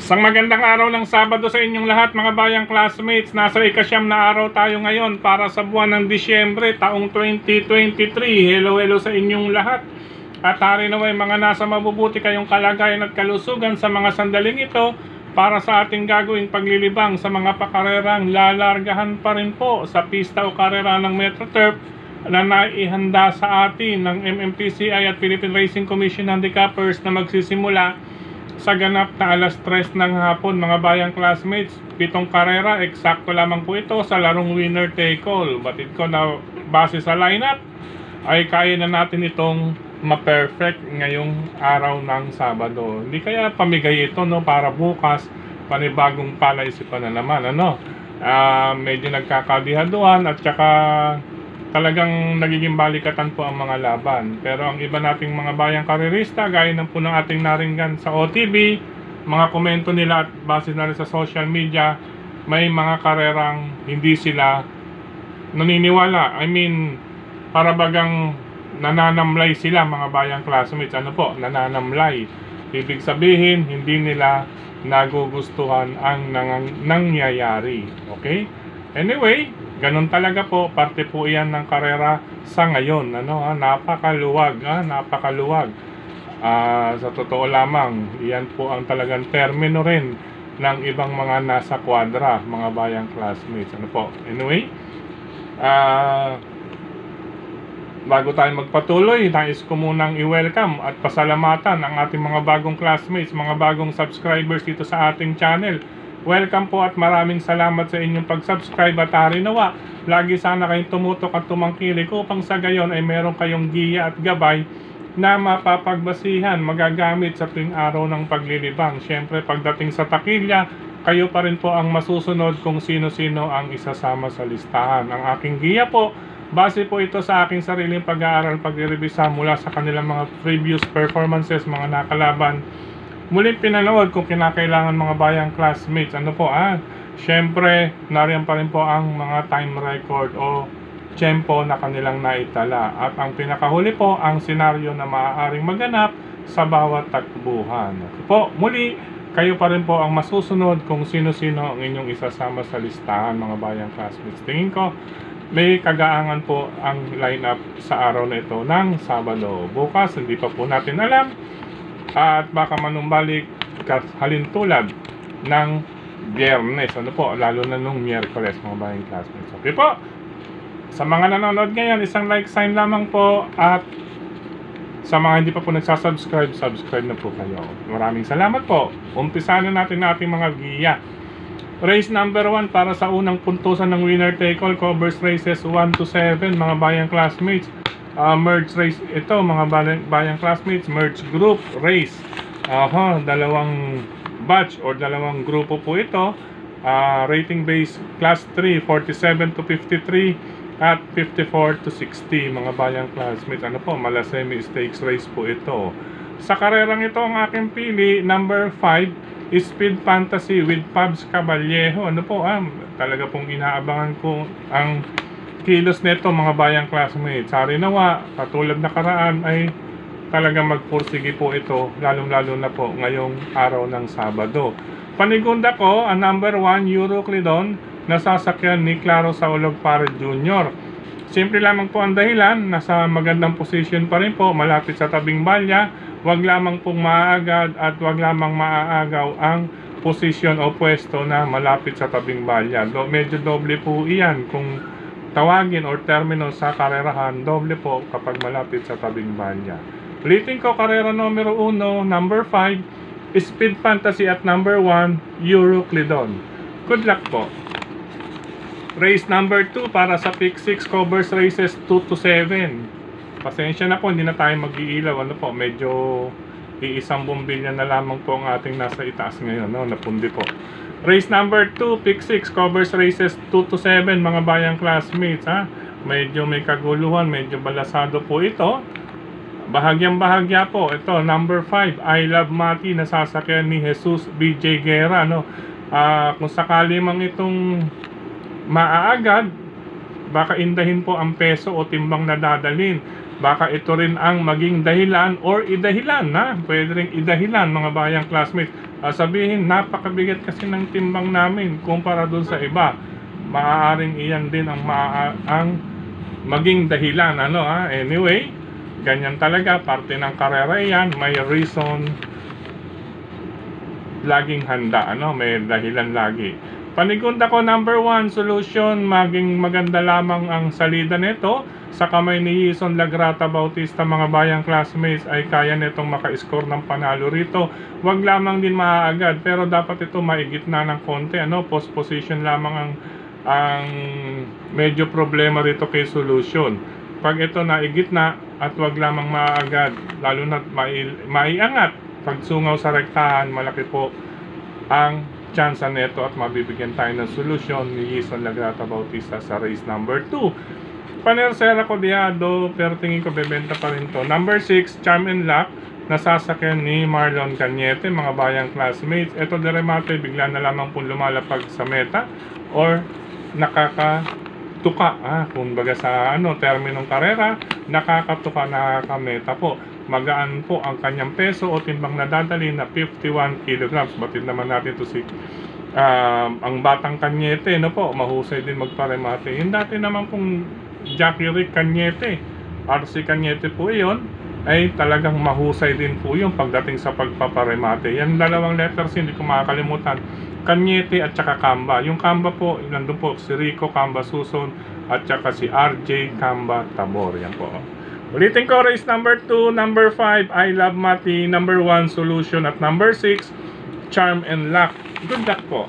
Isang magandang araw ng Sabado sa inyong lahat mga bayang classmates. Nasa ikasyam na araw tayo ngayon para sa buwan ng Disyembre, taong 2023. Hello sa inyong lahat. At hari naway mga nasa mabubuti kayong kalagayan at kalusugan sa mga sandaling ito para sa ating gagawing paglilibang sa mga pakarerang lalargahan pa rin po sa pista o karera ng MetroTurf na naihanda sa atin ng MMTCI at Philippine Racing Commission Handicappers na magsisimula sa ganap na alas 3 ng hapon mga bayang classmates. 7 karera, eksakto lamang po ito sa larong winner take all. Batid ko na base sa lineup ay kaya na natin itong ma-perfect ngayong araw ng Sabado. Hindi kaya pamigay ito no, para bukas panibagong palaisipan na naman medyo nagkakabihaduan at saka talagang nagiging balikatan po ang mga laban. Pero ang iba nating mga bayang karerista, gaya ng po ng ating naringgan sa OTV, mga komento nila at base na rin sa social media, may mga karerang hindi sila naniniwala. I mean, para bagang nananamlay sila mga bayang classmates. Ano po? Nananamlay. Ibig sabihin, hindi nila nagugustuhan ang nangyayari. Okay? Anyway, ganun talaga po, parte po iyan ng karera sa ngayon. Napakaluwag, napakaluwag. Sa totoo lamang, iyan po ang talagang termino rin ng ibang mga nasa kwadra, mga bayang classmates. Anyway, bago tayo magpatuloy, nais ko munang i-welcome at pasalamatan ang ating mga bagong classmates, mga bagong subscribers dito sa ating channel. Welcome po at maraming salamat sa inyong pag-subscribe at hari nawa. Lagi sana kayong tumutok at tumangkilik upang sa gayon ay meron kayong giya at gabay na mapapagbasihan, magagamit sa tuwing araw ng paglilibang. Siyempre pagdating sa takilya, kayo pa rin po ang masusunod kung sino-sino ang isasama sa listahan. Ang aking giya po, base po ito sa aking sariling pag-aaral, pag-revisa mula sa kanilang mga previous performances, mga nakalaban. Muling pinanood kung kinakailangan mga bayang classmates. Siyempre, nariyan pa rin po ang mga time record o tempo na kanilang naitala. At ang pinakahuli po, ang senaryo na maaaring maganap sa bawat takbuhan. Muli, kayo pa rin po ang masusunod kung sino-sino ang inyong isasama sa listahan mga bayang classmates. Tingin ko, may kagaangan po ang lineup sa araw na ito ng Sabado. Bukas, hindi pa po natin alam. At baka manumbalik halintulad ng Biyernes, lalo na nung Miyerkules mga bayang classmates. Okay po, sa mga nanonood ngayon, isang like sign lamang po. At sa mga hindi pa po nagsasubscribe, subscribe na po kayo. Maraming salamat po. Umpisahan na natin ating mga giya. Race number 1 para sa unang puntusan ng winner take all, covers races 1 to 7 mga bayang classmates. Merge race ito mga bayang classmates, merge group race. Dalawang batch or dalawang grupo po ito. Rating base class 3, 47 to 53 at 54 to 60 mga bayang classmates. Malasemi stakes race po ito. Sa karerang ito ang aking pili, number 5, Speed Fantasy with Pabs Caballejo. Talaga pong inaabangan ko ang kilos nito mga bayang classmates. Hari nawa, katulad na karaan ay talagang magpursige po ito, lalong-lalo na po ngayong araw ng Sabado. Panigunda ko, ang number 1, Euroclidon, na sasakyan ni Claro Saulog Pared Jr. Simple lamang po ang dahilan, nasa magandang position pa rin po, malapit sa tabing balya. Wag lamang pong maaagad at wag lamang maaagaw ang posisyon o pwesto na malapit sa tabing balya. Medyo doble po iyan kung tawagin or termino sa karerahan, doble po kapag malapit sa tabing balya. Ulitin ko, karera numero 1, number 5, Speed Fantasy at number 1, Euroclidon. Good luck po. Race number 2 para sa pick 6, covers races 2 to 7. Pasensya na po, hindi na tayo mag-iilaw. Medyo iisang bumbilya na lamang po ang ating nasa itaas ngayon. Napundi po. Race number 2, pick 6, covers races 2 to 7 mga bayang classmates. Medyo may kaguluhan, medyo balasado po ito. Bahagyang-bahagya po. Ito, number 5, I Love Mati, nasasakyan ni Jesus BJ Guerra. Kung sakali mang itong maaagad, baka indahin po ang peso o timbang na dadalhin. baka ito rin ang maging dahilan or idahilan na pwede ring idahilan mga bayang classmates. Sabihin, napakabigat kasi ng timbang namin kumpara dun sa iba. Maaaring iyan din ang maging dahilan. Anyway, ganyan talaga, parte ng karera yan, may reason laging handa, may dahilan lagi. Panigunda ko, number 1 solution, maging maganda lamang ang salida nito sa kamay ni Yison Lagrata Bautista mga bayang classmates ay kaya nitong maka-score ng panalo rito. Wag lamang din maaagad pero dapat ito maigit na ng konti, post position lamang ang medyo problema rito kay solution. Pag ito naigit na at wag lamang maaagad, lalo na maiangat pagsungaw sa rektahan, malaki po ang chance nito at mabibigyan tayo ng solusyon ni Yison Lagrata Bautista sa race number 2. Panersera Codiado, pero tingin ko bebenta pa rin to. Number 6, Charm and Luck, nasasakyan ni Marlon Cañete mga bayang classmates. Ito deremate, bigla na lamang po lumalapag sa meta or nakakatuka, kumbaga sa terminong karera, nakakatuka, nakakameta po. Magaan po ang kanyang peso o timbang na dadali na 51 kilograms. Batid naman natin to si ang batang Cañete, mahusay din magparemate. Yung dati naman pong Jackie Rick Cañete, RC Cañete po iyon, ay talagang mahusay din po yung pagdating sa pagpaparemate. Yan dalawang letters hindi ko makakalimutan, Cañete at saka Camba. Yung Camba po, nandun po si Rico Camba Suson at saka si RJ Camba Tabor. Yan po. Ulitin ko, race number 2, number 5, I Love Mati, number 1, Solution, at number 6, Charm and Luck. Good luck po.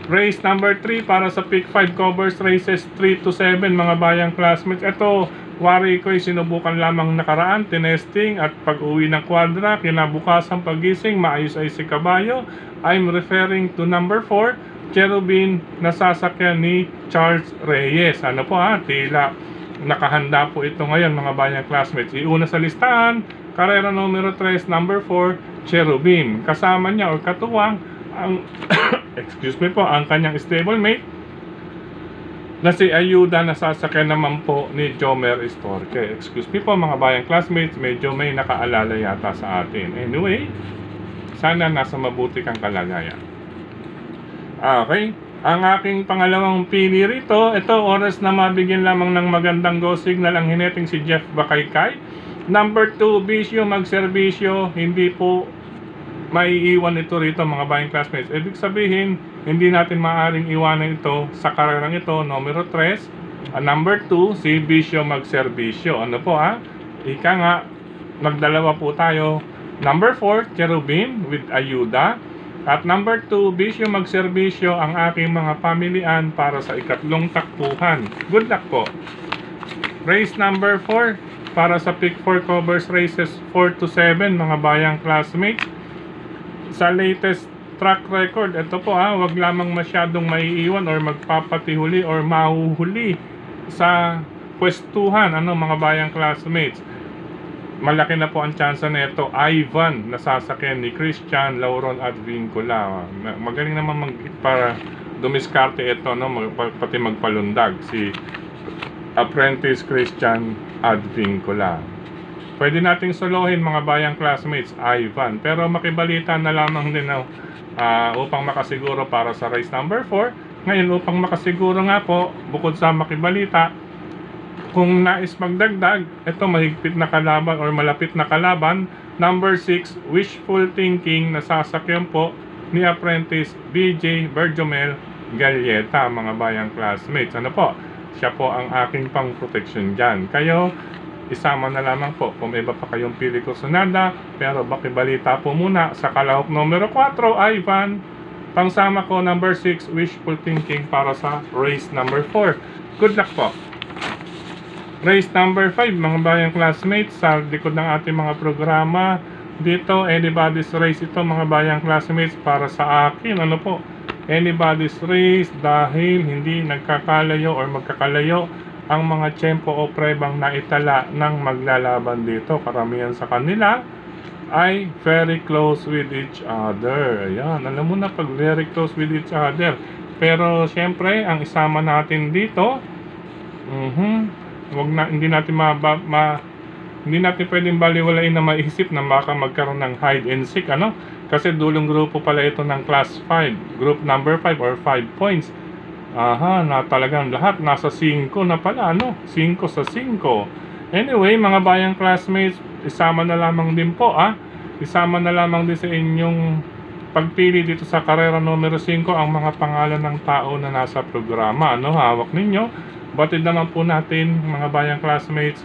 Race number 3 para sa Pick 5 covers races 3 to 7 mga bayang classmates. Ito, wari ko sinubukan lamang nakaraan, tinesting at pag-uwi ng quadra, kinabukasan pagising, maayos ay si kabayo. I'm referring to number 4, Cherubin, nasasakyan ni Charles Reyes. Tila nakahanda po ito ngayon mga bayang classmates. Iuna sa listahan, karera numero 3, number 4, Cherubin. Kasama niya o katuwang ang ang kanyang stablemate na si Ayuda, nasasakyan naman po ni Jomer Estorque. Excuse me po mga bayang classmates, medyo may nakaalala yata sa atin. Anyway, sana nasa mabuti kang kalagayan. Okay. Ang aking pangalawang pili rito, ito oras na mabigyan lamang ng magandang go signal ang hineting si Jeff Bakaykay. Number 2, Bisyo Magserbisyo, hindi po maiiwan ito rito mga bayang classmates. Ibig sabihin, hindi natin maaaring iwanan ito sa karerang ito, numero 3. Number 2, si Bisyo Magserbisyo. Ika nga, nagdalawa po tayo. Number 4, Cherubim with Ayuda. At number 2, Bisyo Magserbisyo ang aking mga pamilian para sa ikatlong takbuhan. Good luck po. Race number 4 para sa Pick 4 covers races 4 to 7 mga bayang classmates. Sa latest track record, ito po wag lamang masyadong maiiwan or magpapatihuli or mahuhuli sa pwestuhan mga bayang classmates. Malaki na po ang chance na ito. Ivan, nasasakyan ni Christian Lauron at Vincula. Magaling naman para dumiskarte ito, pati magpalundag si Apprentice Christian at Vincula. Pwede nating solohin mga bayang classmates, Ivan. Pero makibalita na lamang din upang makasiguro para sa race number 4. Ngayon, upang makasiguro nga po, bukod sa makibalita, kung nais magdagdag, ito mahigpit na kalaban or malapit na kalaban, number 6, Wishful Thinking, nasasakyan po ni Apprentice BJ Berjomel Galleta, mga bayang classmates. Siya po ang aking pang protection dyan. Kayo, isama na lamang po kung may iba pa kayong pili ko sunada, pero bakibalita po muna sa kalahok numero 4, Ivan. Pangsama ko number 6, Wishful Thinking para sa race number 4. Good luck po. Race number 5, mga bayang classmates, sa likod ng ating mga programa dito, anybody's race ito mga bayang classmates para sa akin. Anybody's race dahil hindi nagkakalayo or magkakalayo ang mga tiyempo o prebang naitala ng maglalaban dito. Karamihan sa kanila ay very close with each other. Ayan, alam mo na pag very close with each other. Pero syempre, ang isama natin dito, hindi natin hindi natin pwedeng baliwalain na maisip na baka magkaroon ng hide and seek, ano? Kasi dulong grupo pala ito ng class 5, group number 5 or 5 points. Aha, na talagang lahat nasa 5 na pala, ano? 5 sa 5. Anyway, mga bayang classmates, isama na lamang din po, isama na lamang din sa inyong pagpili dito sa karera numero 5 ang mga pangalan ng tao na nasa programa, ano? Hawak ninyo. Batid naman po natin, mga bayang classmates,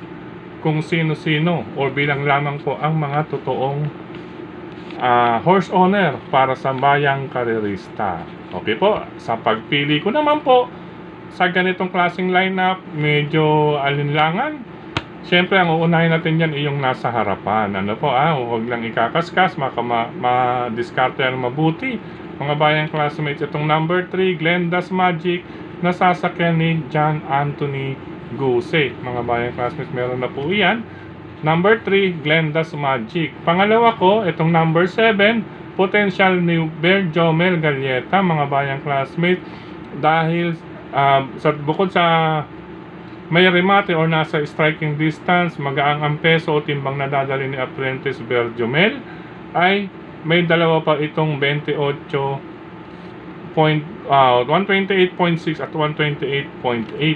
kung sino-sino o bilang lamang po ang mga totoong horse owner para sa bayang karerista. Okay po, sa pagpili ko naman po sa ganitong klaseng lineup, medyo alinlangan. Siyempre, ang uunahin natin yan ay yung nasa harapan. Ano po, huwag lang ikakaskas, ma-discarte yan mabuti. Mga bayang classmates, itong number 3, Glenda's Magic, nasasakyan ni John Anthony Guse. Mga bayang classmates, meron na po yan. Number 3, Glenda's Magic. Pangalawa ko, itong number 7, Potential ni Berjomel Galleta. Mga bayang classmates, dahil bukod sa may remate or nasa striking distance, magaang ang peso o timbang na dadali ni Apprentice Berjomel, ay may dalawa pa itong 128.6 at 128.8,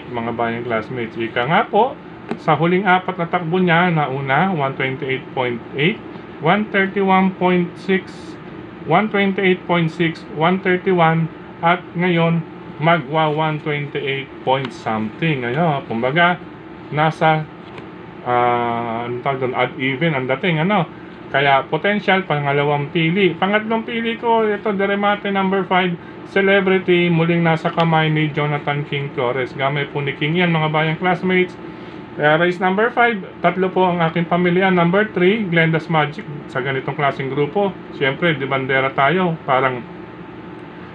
mga bayang classmates. Ika nga po, sa huling apat na takbo niya, nauna 128.8, 131.6, 128.6, 131, at ngayon magwa 128 point something. Ayun, kumbaga nasa odd even ang dating, ano. Kaya potential, pangalawang pili. Pangatlong pili ko, ito Deremate number 5, Celebrity, muling nasa kamay ni Jonathan King Flores. Gamay po ni King yan, mga bayang classmates. Race number 5, tatlo po ang aking pamilya. Number 3, Glenda's Magic. Sa ganitong klaseng grupo, siyempre, di bandera tayo.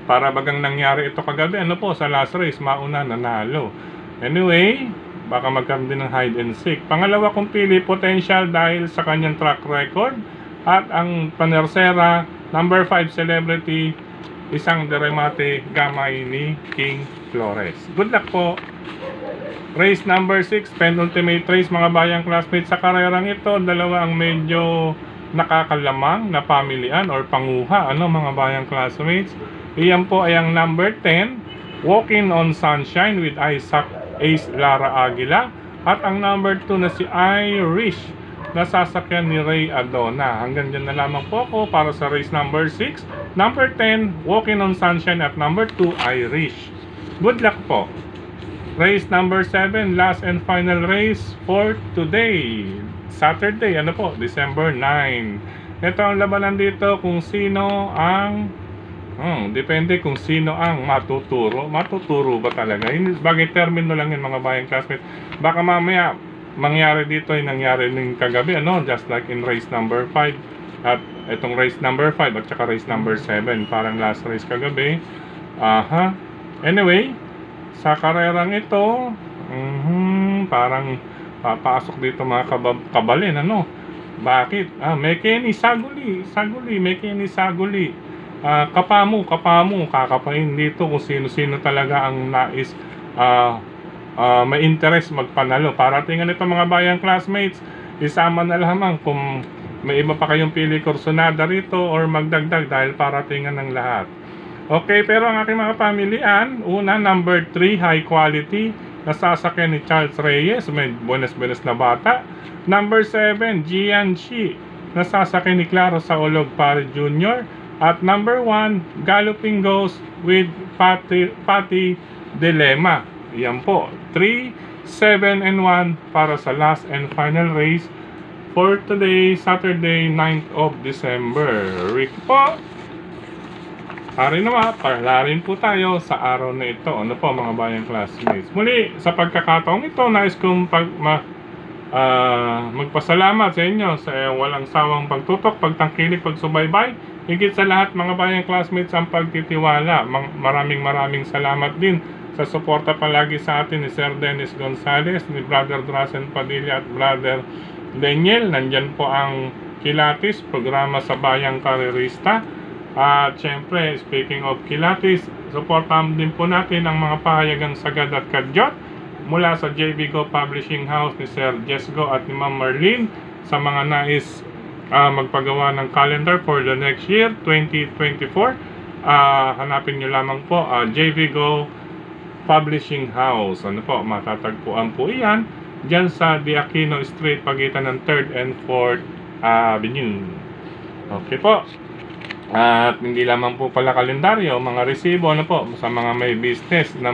Para bagang nangyari ito kagabi, ano po, sa last race, mauna, nanalo. Anyway, baka magkaroon din ng hide and seek. Pangalawa kong pili, Potential, dahil sa kanyang track record. At ang panersera, number 5, Celebrity, isang Deremate, gamay ni King Flores. Good luck po. Race number 6, penultimate race, mga bayang classmates. Sa karerang ito, dalawa ang medyo nakakalamang na pamilian or panguha, ano, mga bayang classmates. Iyan po ay ang number 10, Walking on Sunshine with Isaac Ace Lara Aguila. At ang number 2 na si Irish, nasasakyan ni Ray Adona. Hanggang dyan na lamang po ako para sa race number 6, number 10, Walking on Sunshine, at number 2, Irish. Good luck po. Race number 7, last and final race for today, Saturday, ano po, December 9. Ito ang labanan dito kung sino ang depende kung sino ang matuturo. Matuturo ba talaga? Bagay termino lang yun, mga bayang classmates. Baka mamaya mangyari dito yung nangyari ng kagabi, ano? Just like in race number 5. At itong race number 5 at saka race number 7, parang last race kagabi. Anyway, sa karerang ito, parang papasok dito mga kabalin, ano? Bakit? May Kenny Saguli, may Kenny Saguli. Kapamu, kakapain dito kung sino-sino talaga ang nais may interest magpanalo. Parating ito, mga bayang classmates, isama na lamang kung may iba pa kayong pili kursonada rito or magdagdag dahil paratingan ng lahat. Okay, pero ang aking mga pamilian, una, number 3, High Quality, nasasakyan ni Charles Reyes, may buenas na bata. Number 7, Gian Shi, nasasakyan ni Claro Saolog Pare Jr. At number 1, Galloping Ghost with Patty Dilemma. Yan po, 3, 7, and 1 para sa last and final race for today, Saturday, 9th of December. Rick po, parlarin po tayo sa araw na ito. Ano po, mga bayang classmates? Muli, sa pagkakataong ito, nais kong magpasalamat sa inyo sa walang sawang pagtutok, pagtangkilik, pagsubaybay. Higit sa lahat, mga bayang classmates, ang pagtitiwala. Maraming salamat din sa suporta palagi sa atin ni Sir Dennis Gonzales, ni Brother Drasen Padilla at Brother Daniel. Nandyan po ang Kilatis, programa sa Bayang Karerista. At syempre, speaking of Kilatis, supportahan din po natin ang mga pahayagang sagad at kadyot mula sa JB Go Publishing House ni Sir Jesgo at ni Ma'am Marlene sa mga nais magpagawa ng calendar for the next year 2024. Hanapin nyo lamang po JB Go Publishing House. Ano po, matatagpuan po iyan dyan sa De Aquino Street, pagitan ng 3rd and 4th Avenue. Okay po. At hindi lamang po pala kalendaryo, mga resibo ano po sa mga may business na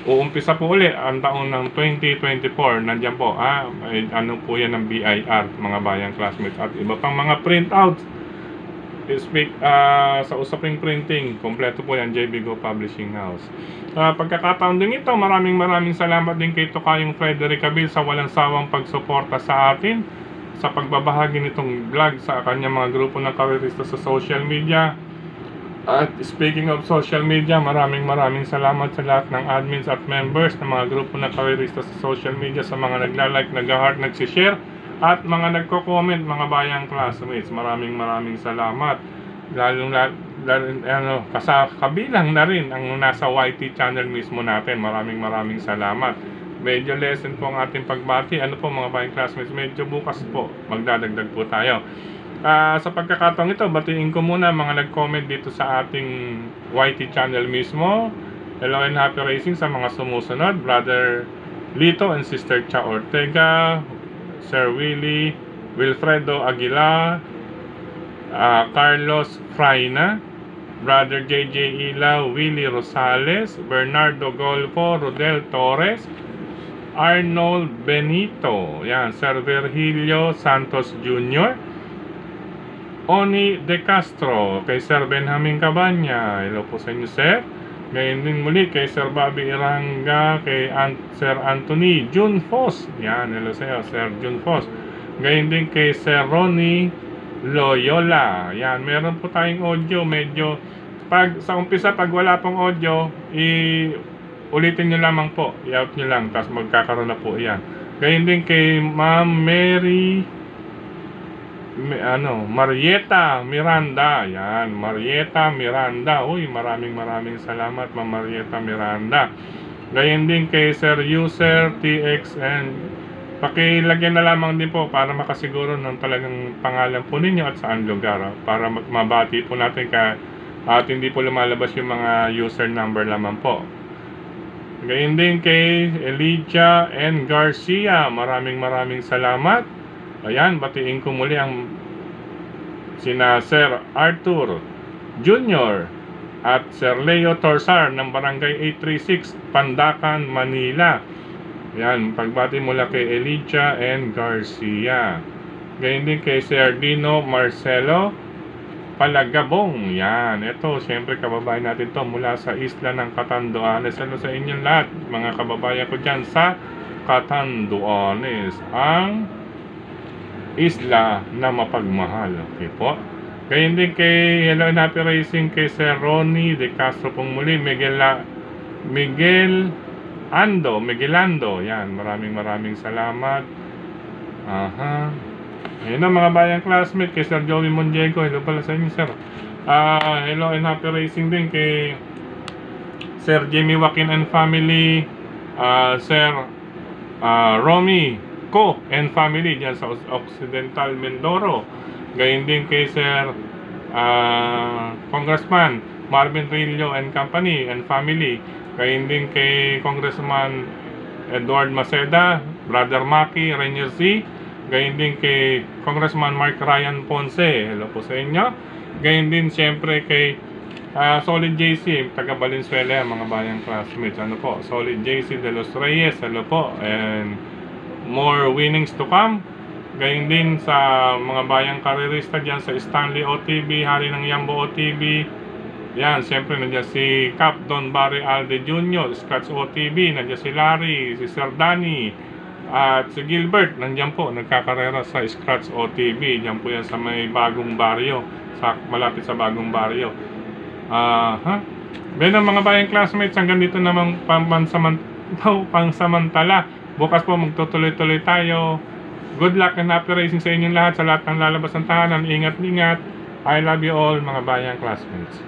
uumpisa po uli ang taon ng 2024. Nandiyan po, ano po yan ng BIR, mga bayang classmates, at iba pang mga printouts. Sa usaping printing, kompleto po yan, JB Go Publishing House. Pagkakataon din ito, maraming salamat din kay Tokayong Frederick Abil sa walang sawang pagsuporta sa atin sa pagbabahagi nitong vlog sa kanyang mga grupo ng karirista sa social media. At speaking of social media, maraming salamat sa lahat ng admins at members ng mga grupo ng karirista sa social media, sa mga nagla-like, nag-heart, nagsishare, at mga nagko-comment, mga bayang classmates. Maraming salamat. Kabilang na rin ang nasa YT channel mismo natin. Maraming salamat. Medyo lesson po ang ating pagbati. Ano po mga bayang classmates, medyo bukas po magdadagdag po tayo. Sa pagkakataong ito, batiin ko muna mga nag-comment dito sa ating YT channel mismo. Hello and happy racing sa mga sumusunod, Brother Lito and Sister Cha Ortega, Sir Willie, Wilfredo Aguilar, Carlos Fraina, Brother JJ Ilaw, Willie Rosales, Bernardo Golfo, Rodel Torres, Arnold Benito, yan, Sir Virgilio Santos Jr., Oni De Castro, kay Sir Benjamin Cabanya, hello po sa inyo sir. Ngayon din muli kay Sir Bobby Iranga, kay Sir Anthony June Foss, yan, hello sa iyo Sir June Foss. Ngayon din kay Sir Ronnie Loyola, yan, meron po tayong audio, medyo sa umpisa pag wala pong audio, ulitin nyo lamang po, i-out nyo lang, tapos magkakaroon na po yan. Ngayon din kay Ma'am Marieta Miranda, yan, Marieta Miranda, uy, maraming salamat Ma'am Marieta Miranda. Ngayon din kay Sir User TXN, pakilagyan na lamang din po para makasiguro ng talagang pangalan po ninyo at saan lugar, para mabati po natin at hindi po lumalabas yung mga user number lamang po. Ngayon din kay Elijah N. Garcia, maraming salamat. Ayan, batiin ko muli ang sina Sir Arthur Jr. at Sir Leo Torsar ng Barangay 836, Pandacan, Manila. Ayan, pagbati mula kay Elijah N. Garcia. Ngayon din kay Sir Dino Marcelo Palagabong. Yan, ito, siyempre kababayan natin to mula sa isla ng Catanduanes. Ano sa inyong lahat, mga kababayan ko dyan sa Catanduanes, ang isla na mapagmahal. Okay po. Ngayon din kay Hello and Happy Racing, kay Sir Ronnie De Castro pong muli, Miguelando. Yan, maraming salamat. Ayun na mga bayang classmate, kay Sir Joey Mondiego, hello pala sa inyo sir. Hello and happy racing din kay Sir Jimmy Joaquin and family, Sir Romy Co and family dyan sa Occidental Mindoro. Gayon din kay Sir Congressman Marvin Trillo and company and family. Gayon din kay Congressman Edward Maceda, Brother Maki, Rainier C. Gayon din kay Congressman Mark Ryan Ponce, hello po sa inyo. Gayon din siyempre kay Solid JC, taga Valenzuela, mga bayang classmates. Ano po, Solid JC de los Reyes, hello po, and more winnings to come. Gayon din sa mga bayang karirista dyan sa Stanley OTV, Hari ng Yambo OTV. Yan, siyempre nandiyan si Cap Don Barry Alde Jr., Scratch OTV, nandiyan si Larry, si Sir Danny, at si Gilbert, nandiyan po, nagkakarera sa Scratch OTV. Diyan po yan sa may bagong baryo, malapit sa bagong baryo. Beno mga bayang classmates, hanggang dito namang pangsamantala. Bukas po magtutuloy-tuloy tayo. Good luck and happy racing sa inyong lahat, sa lahat ng lalabas ng tahanan. Ingat. I love you all mga bayang classmates.